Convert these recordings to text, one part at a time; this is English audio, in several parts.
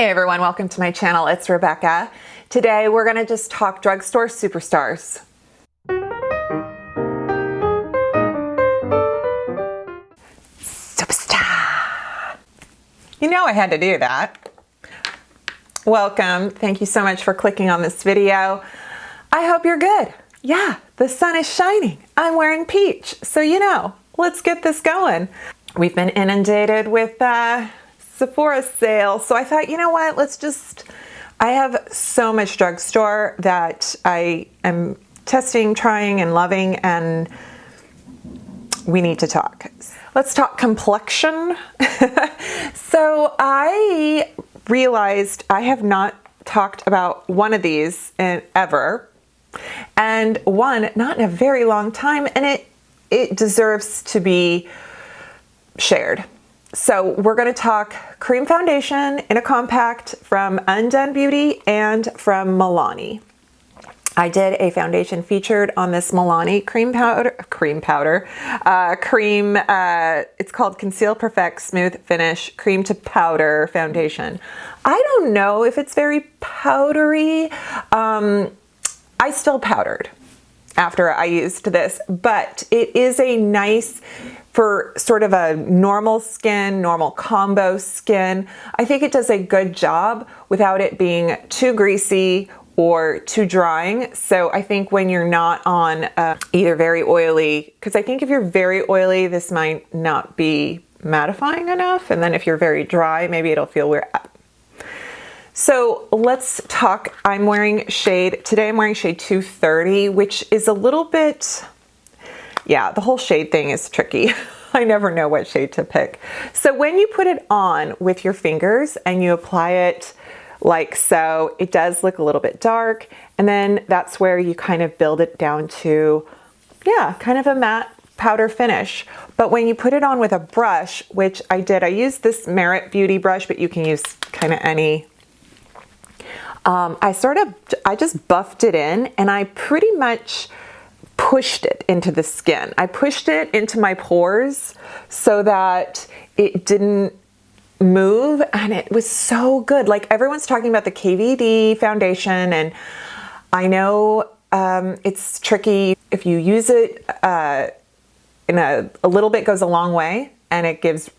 Hey everyone, welcome to my channel. It's Rebecca. Today we're going to just talk drugstore superstars. Superstar. You know I had to do that. Welcome. Thank you so much for clicking on this video. I hope you're good. Yeah, the sun is shining. I'm wearing peach. So you know, let's get this going. We've been inundated with Sephora sale. So I thought, you know what, I have so much drugstore that I am testing, trying, and loving, and we need to talk. Let's talk complexion. So I realized I have not talked about one of these ever, and one not in a very long time, and it deserves to be shared. So we're going to talk cream foundation in a compact from Undone Beauty and from Milani. I did a foundation featured on this Milani it's called Conceal Perfect Smooth Finish Cream to Powder Foundation. I don't know if it's very powdery. I still powdered after I used this, but it is a nice, for sort of a normal skin, normal combo skin. I think it does a good job without it being too greasy or too drying. So I think when you're not on either very oily, because I think if you're very oily, this might not be mattifying enough. And then if you're very dry, maybe it'll feel weird. So let's talk. Today I'm wearing shade 230, which is a little bit, yeah, the whole shade thing is tricky. I never know what shade to pick. So when you put it on with your fingers and you apply it like so, it does look a little bit dark. And then that's where you kind of build it down to, yeah, kind of a matte powder finish. But when you put it on with a brush, which I did, I used this Merit Beauty brush, but you can use kind of any. I just buffed it in, and I pretty much pushed it into the skin. I pushed it into my pores so that it didn't move, and it was so good. Like, everyone's talking about the KVD foundation, and I know it's tricky. If you use it in a little bit goes a long way, and it gives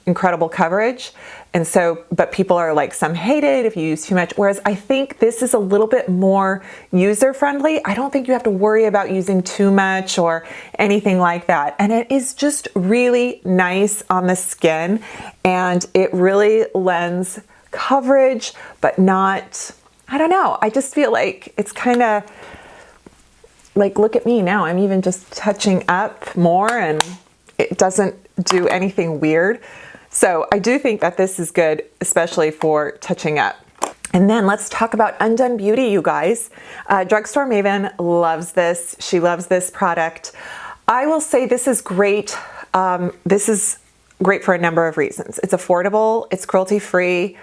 incredible coverage. And so, but people are like, some hate it if you use too much. Whereas I think this is a little bit more user friendly. I don't think you have to worry about using too much or anything like that. And it is just really nice on the skin, and it really lends coverage, but not, I don't know. I just feel like it's kind of like, look at me now. I'm even just touching up more, and it doesn't do anything weird. So I do think that this is good, especially for touching up. And then let's talk about Undone Beauty, you guys. Drugstore Maven loves this. She loves this product. I will say this is great. This is great for a number of reasons. It's affordable. It's cruelty-free.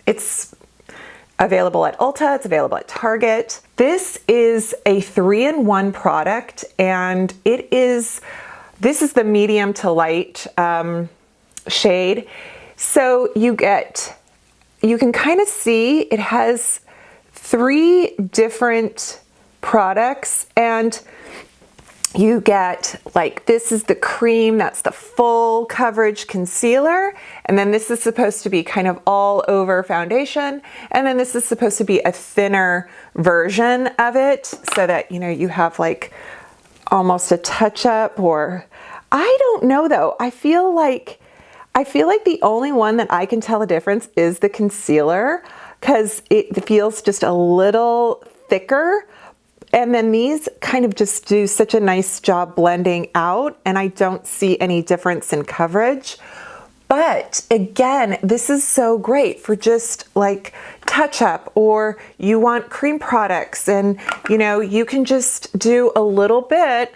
It's available at Ulta. It's available at Target. This is a 3-in-1 product, and this is the medium to light shade. So you can kind of see it has 3 different products, and you get, like, this is the cream, that's the full coverage concealer, and then this is supposed to be kind of all over foundation, and then this is supposed to be a thinner version of it, so that, you know, you have like almost a touch up, or I don't know though. I feel like the only one that I can tell the difference is the concealer, because it feels just a little thicker. And then these kind of just do such a nice job blending out, and I don't see any difference in coverage. But again, this is so great for just like touch up, or you want cream products, and you know, you can just do a little bit.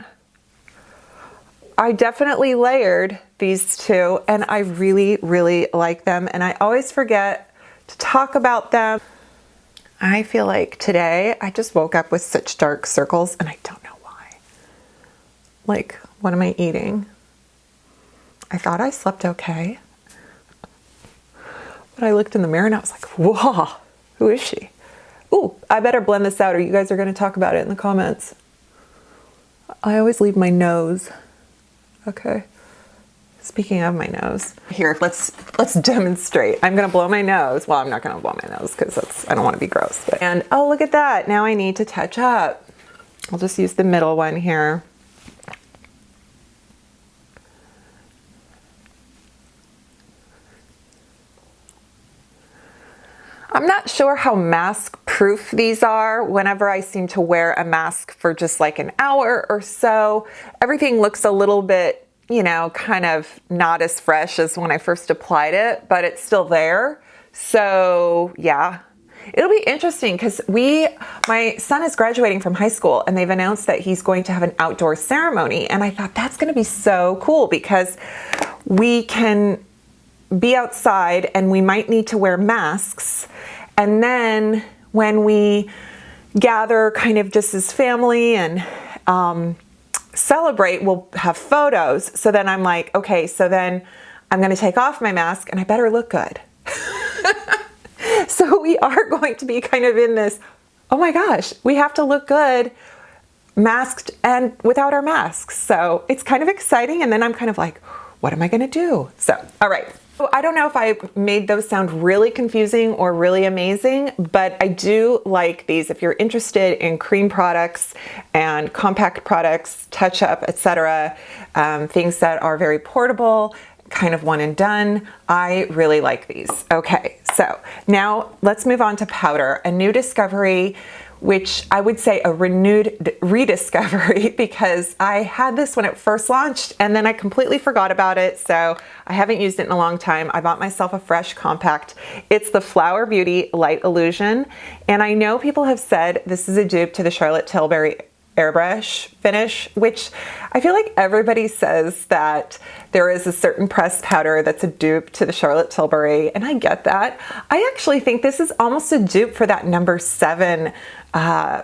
I definitely layered these two, and I really, really like them, and I always forget to talk about them. I feel like today I just woke up with such dark circles, and I don't know why. Like, what am I eating? I thought I slept okay. But I looked in the mirror and I was like, whoa, who is she? Ooh, I better blend this out or you guys are going to talk about it in the comments. I always leave my nose. Okay. Speaking of my nose, here, let's demonstrate. I'm going to blow my nose. Well, I'm not going to blow my nose because I don't want to be gross. But, and oh, look at that. Now I need to touch up. I'll just use the middle one here. I'm not sure how mask proof these are. Whenever I seem to wear a mask for just like an hour or so, everything looks a little bit, you know, kind of not as fresh as when I first applied it, but it's still there. So yeah, it'll be interesting because my son is graduating from high school and they've announced that he's going to have an outdoor ceremony. And I thought that's going to be so cool because we can be outside and we might need to wear masks. And then when we gather kind of just as family and celebrate, we'll have photos. So then I'm like, okay, so then I'm going to take off my mask and I better look good. So we are going to be kind of in this, oh my gosh, we have to look good masked and without our masks. So it's kind of exciting. And then I'm kind of like, what am I going to do? So, all right. So I don't know if I made those sound really confusing or really amazing, but I do like these. If you're interested in cream products and compact products, touch-up, etc., things that are very portable, kind of one and done, I really like these. Okay, so now let's move on to powder, a new discovery, which I would say a renewed rediscovery because I had this when it first launched and then I completely forgot about it. So I haven't used it in a long time. I bought myself a fresh compact. It's the Flower Beauty Light Illusion. And I know people have said this is a dupe to the Charlotte Tilbury airbrush finish, which I feel like everybody says that there is a certain pressed powder that's a dupe to the Charlotte Tilbury, and I get that. I actually think this is almost a dupe for that number 7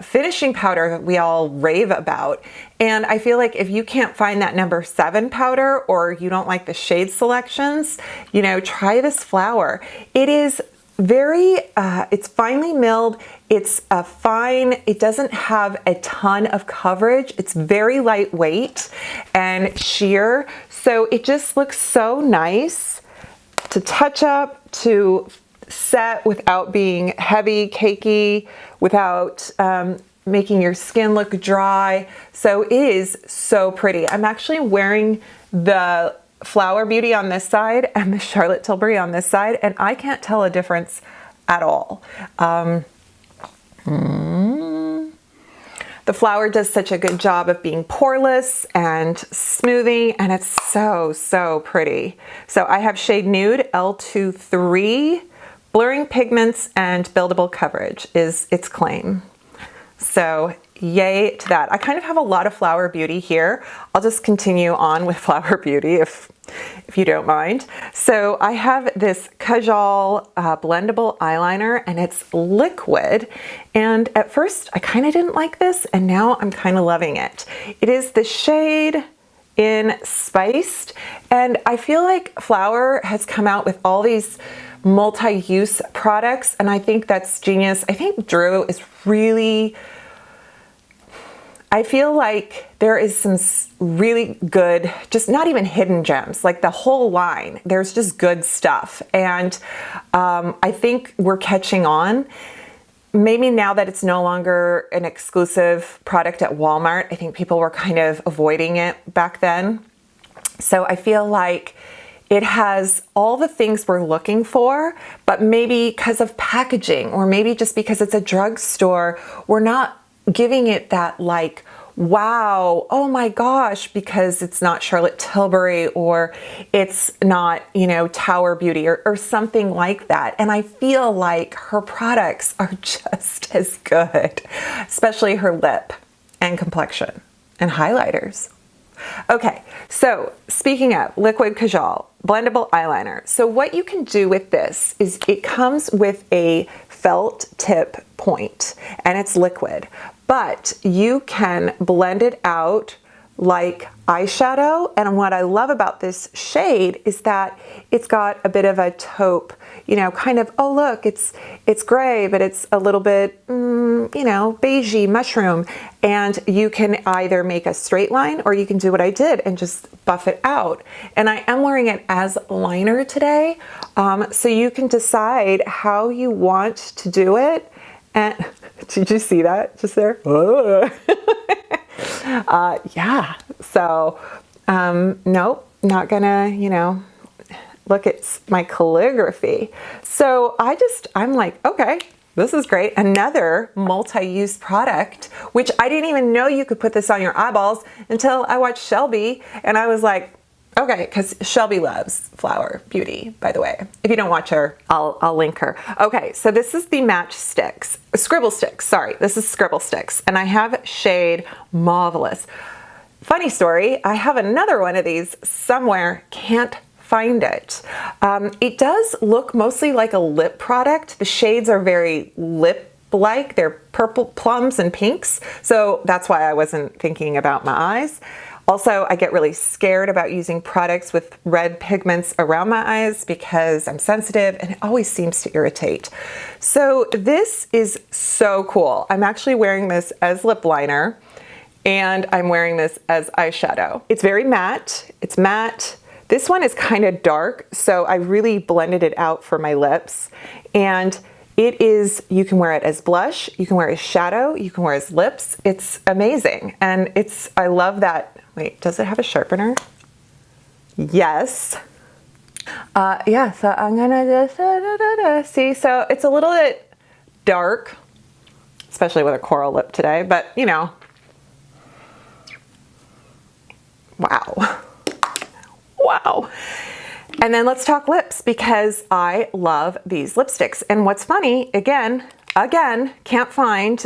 finishing powder that we all rave about. And I feel like if you can't find that number 7 powder or you don't like the shade selections, you know, try this flower. It is very, it's finely milled. It's fine. It doesn't have a ton of coverage. It's very lightweight and sheer. So it just looks so nice to touch up, to set without being heavy, cakey, without making your skin look dry. So it is so pretty. I'm actually wearing the Flower Beauty on this side and the Charlotte Tilbury on this side, and I can't tell a difference at all. The flower does such a good job of being poreless and smoothing, and it's so, so pretty. So I have shade Nude L23. Blurring pigments and buildable coverage is its claim. So yay to that. I kind of have a lot of Flower Beauty here. I'll just continue on with Flower Beauty if you don't mind. So I have this Kajal blendable eyeliner and it's liquid. And at first I kind of didn't like this and now I'm kind of loving it. It is the shade in Spiced, and I feel like Flower has come out with all these multi-use products and I think that's genius. I think Drew is really, I feel like there is some really good, just not even hidden gems, like the whole line. There's just good stuff. And I think we're catching on. Maybe now that it's no longer an exclusive product at Walmart, I think people were kind of avoiding it back then. So I feel like it has all the things we're looking for, but maybe because of packaging or maybe just because it's a drugstore, we're not giving it that like, wow, oh my gosh, because it's not Charlotte Tilbury or it's not, you know, Tower Beauty or something like that. And I feel like her products are just as good, especially her lip and complexion and highlighters. Okay, so speaking of liquid Kajal, blendable eyeliner. So what you can do with this is it comes with a felt tip point and it's liquid, but you can blend it out like eyeshadow. And what I love about this shade is that it's got a bit of a taupe, you know, kind of, oh look, it's gray, but it's a little bit, you know, beigey mushroom. And you can either make a straight line or you can do what I did and just buff it out. And I am wearing it as liner today. So you can decide how you want to do it. And did you see that just there? Yeah, so nope, not gonna, you know, look at my calligraphy. So I'm like, okay, this is great. Another multi-use product, which I didn't even know you could put this on your eyeballs until I watched Shelby, and I was like, okay, because Shelby loves Flower Beauty, by the way. If you don't watch her, I'll link her. Okay, so this is the Matchsticks, Scribble Sticks, sorry, this is Scribble Sticks, and I have shade Marvelous. Funny story, I have another one of these somewhere, can't find it. It does look mostly like a lip product. The shades are very lip-like, they're purple plums and pinks, so that's why I wasn't thinking about my eyes. Also, I get really scared about using products with red pigments around my eyes because I'm sensitive and it always seems to irritate. So this is so cool. I'm actually wearing this as lip liner and I'm wearing this as eyeshadow. It's very matte. It's matte. This one is kind of dark, so I really blended it out for my lips. And it is, you can wear it as blush, you can wear it as shadow, you can wear it as lips. It's amazing. And I love that. Wait, does it have a sharpener? Yes. Yeah, so I'm gonna just, see, so it's a little bit dark, especially with a coral lip today, but you know, wow. Wow. And then let's talk lips because I love these lipsticks. And what's funny, again, can't find,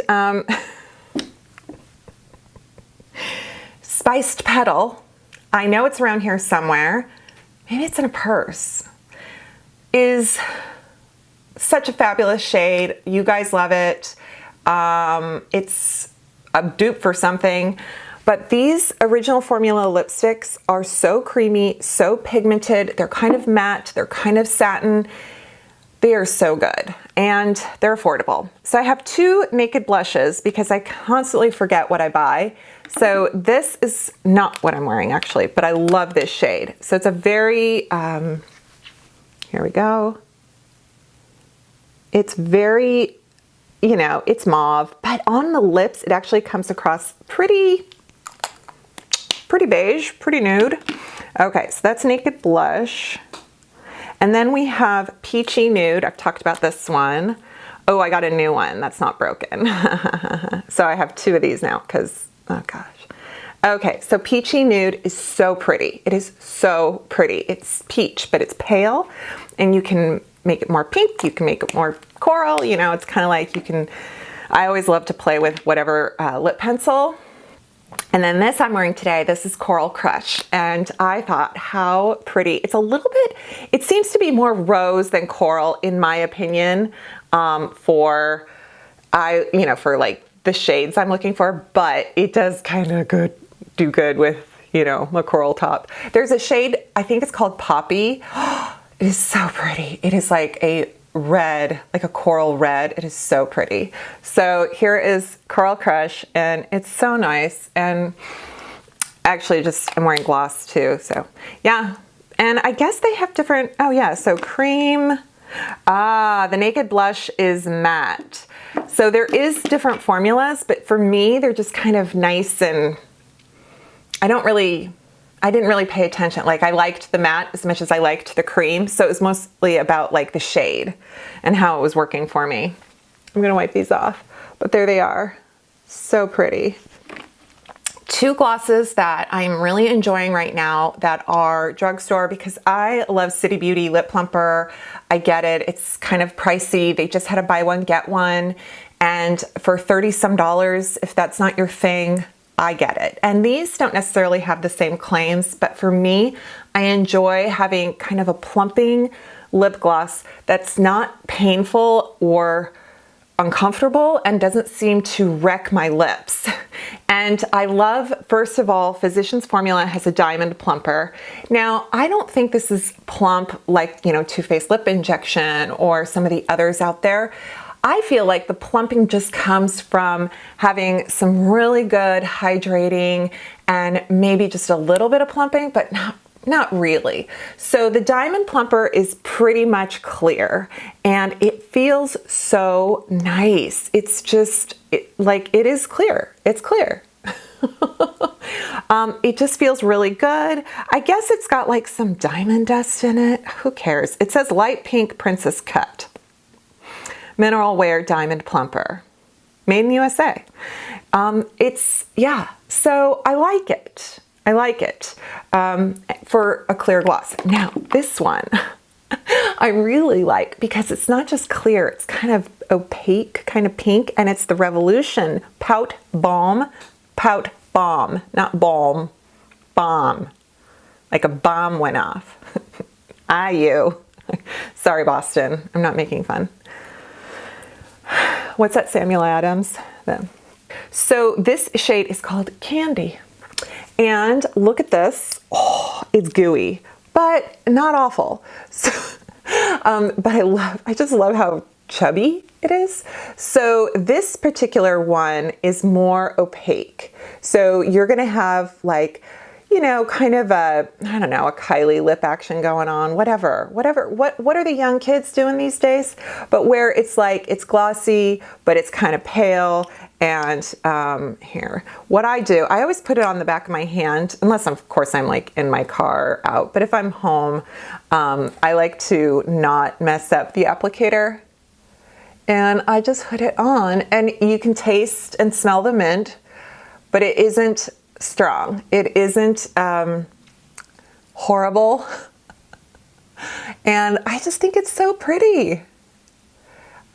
Spiced Petal. I know it's around here somewhere. Maybe it's in a purse. Is such a fabulous shade. You guys love it. It's a dupe for something. But these original formula lipsticks are so creamy, so pigmented. They're kind of matte. They're kind of satin. They are so good and they're affordable. So I have two naked blushes because I constantly forget what I buy. So this is not what I'm wearing actually, but I love this shade. So it's a very, here we go. It's very, you know, it's mauve, but on the lips, it actually comes across pretty beige, pretty nude. Okay, so that's Naked Blush. And then we have Peachy Nude. I've talked about this one. Oh, I got a new one. That's not broken. So I have two of these now because, oh gosh. Okay, so Peachy Nude is so pretty. It is so pretty. It's peach, but it's pale. And you can make it more pink. You can make it more coral. You know, it's kind of like you can, I always love to play with whatever lip pencil. And then this I'm wearing today, this is Coral Crush. And I thought how pretty. It's a little bit, it seems to be more rose than coral in my opinion, for like the shades I'm looking for, but it does kind of do good with, you know, a coral top. There's a shade, I think it's called Poppy. It is so pretty. It is like a red, like a coral red. It is so pretty. So here is Coral Crush and it's so nice. And actually I'm wearing gloss too. So yeah. And I guess they have different, oh yeah. So cream, the Naked Blush is matte. So there is different formulas, but for me, they're just kind of nice and I didn't really pay attention. Like I liked the matte as much as I liked the cream. So it was mostly about like the shade and how it was working for me. I'm gonna wipe these off, but there they are. So pretty. Two glosses that I'm really enjoying right now that are drugstore because I love City Beauty Lip Plumper. I get it, it's kind of pricey. They just had a buy one, get one. And for $30 some, if that's not your thing, I get it. And these don't necessarily have the same claims, but for me, I enjoy having kind of a plumping lip gloss that's not painful or uncomfortable and doesn't seem to wreck my lips. And I love, first of all, Physicians Formula has a diamond plumper. Now, I don't think this is plump like, you know, Too Faced Lip Injection or some of the others out there. I feel like the plumping just comes from having some really good hydrating and maybe just a little bit of plumping, but not really. So the diamond plumper is pretty much clear and it feels so nice. It's just like it is clear. It's clear. It just feels really good. I guess it's got like some diamond dust in it. Who cares? It says light pink princess cut. Mineral wear diamond plumper. Made in USA. Yeah, so I like it. I like it for a clear gloss. Now, this one I really like because it's not just clear, it's kind of opaque, kind of pink, and it's the Revolution Pout Balm. Pout Balm, not balm, bomb. Like a bomb went off. You. Sorry, Boston. I'm not making fun. What's that, Samuel Adams? So this shade is called Candy. And look at this. Oh, it's gooey, but not awful. So, but I just love how chubby it is. So this particular one is more opaque. So you're gonna have like, you know, kind of a, I don't know, a Kylie lip action going on, whatever. What are the young kids doing these days? But where it's like, it's glossy, but it's kind of pale. And here, what I do, I always put it on the back of my hand, unless of course I'm like in my car out. But if I'm home, I like to not mess up the applicator. And I just put it on and you can taste and smell the mint, but it isn't strong. It isn't horrible. And I just think it's so pretty.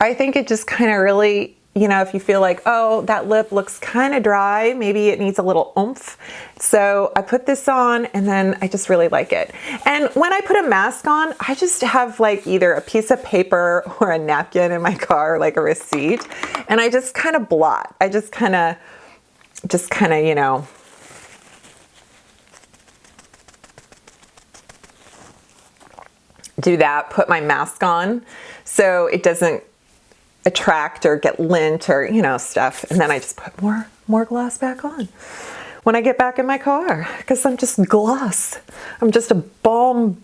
I think it just kind of really, you know, if you feel like, oh, that lip looks kind of dry, maybe it needs a little oomph. So I put this on and then I just really like it. And when I put a mask on, I just have like either a piece of paper or a napkin in my car, like a receipt. And I just kind of blot. I just kind of, you know, do that, put my mask on so it doesn't attract or get lint or, you know, stuff. And then I just put more gloss back on when I get back in my car because I'm just gloss. I'm just a balm,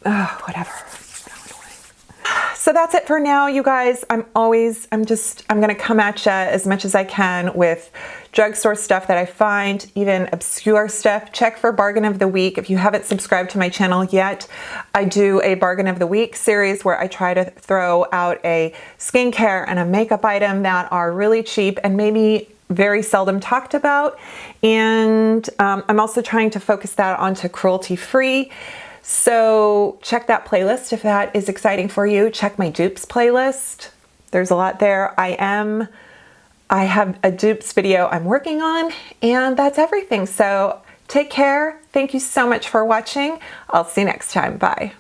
whatever. So that's it for now, you guys. I'm gonna come at you as much as I can with drugstore stuff that I find, even obscure stuff. Check for Bargain of the Week. If you haven't subscribed to my channel yet, I do a Bargain of the Week series where I try to throw out a skincare and a makeup item that are really cheap and maybe very seldom talked about. And I'm also trying to focus that onto cruelty-free. So check that playlist if that is exciting for you. Check my dupes playlist. There's a lot there. I have a dupes video I'm working on, and that's everything. So take care. Thank you so much for watching. I'll see you next time. Bye.